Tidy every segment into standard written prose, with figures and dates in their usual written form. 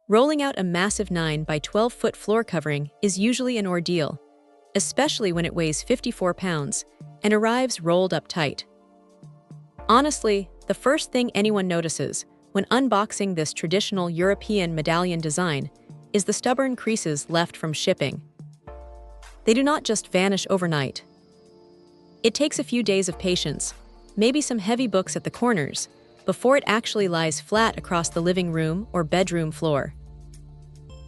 Rolling out a massive 9 by 12-foot floor covering is usually an ordeal, especially when it weighs 54 pounds and arrives rolled up tight. Honestly, the first thing anyone notices when unboxing this traditional European medallion design is the stubborn creases left from shipping. They do not just vanish overnight. It takes a few days of patience, maybe some heavy books at the corners, before it actually lies flat across the living room or bedroom floor.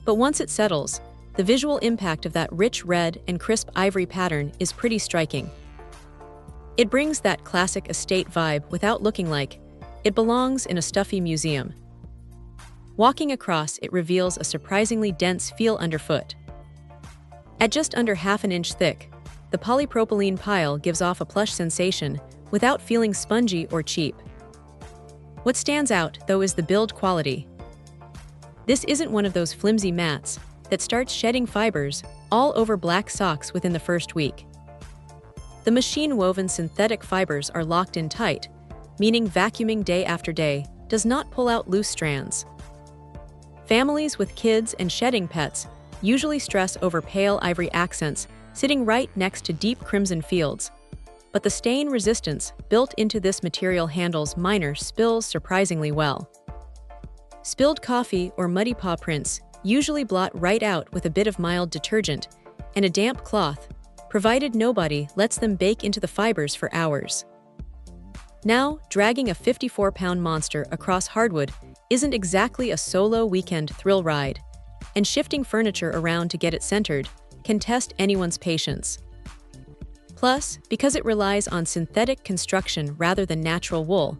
But once it settles, the visual impact of that rich red and crisp ivory pattern is pretty striking. It brings that classic estate vibe without looking like it belongs in a stuffy museum. Walking across, it reveals a surprisingly dense feel underfoot. At just under half an inch thick, the polypropylene pile gives off a plush sensation without feeling spongy or cheap. What stands out, though, is the build quality. This isn't one of those flimsy mats that starts shedding fibers all over black socks within the first week. The machine-woven synthetic fibers are locked in tight, meaning vacuuming day after day does not pull out loose strands. Families with kids and shedding pets usually stress over pale ivory accents sitting right next to deep crimson fields, but the stain resistance built into this material handles minor spills surprisingly well. Spilled coffee or muddy paw prints usually blot right out with a bit of mild detergent and a damp cloth, provided nobody lets them bake into the fibers for hours. Now, dragging a 54-pound monster across hardwood isn't exactly a solo weekend thrill ride, and shifting furniture around to get it centered can test anyone's patience. Plus, because it relies on synthetic construction rather than natural wool,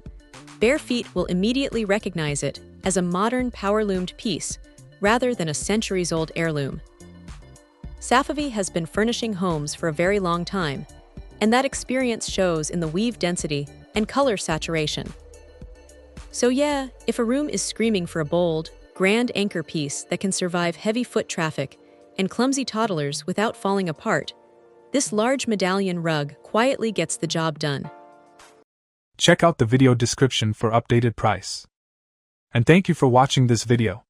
bare feet will immediately recognize it as a modern power-loomed piece rather than a centuries-old heirloom. SAFAVIEH has been furnishing homes for a very long time, and that experience shows in the weave density and color saturation. So yeah, if a room is screaming for a bold, grand anchor piece that can survive heavy foot traffic and clumsy toddlers without falling apart, this large medallion rug quietly gets the job done. Check out the video description for updated price. And thank you for watching this video.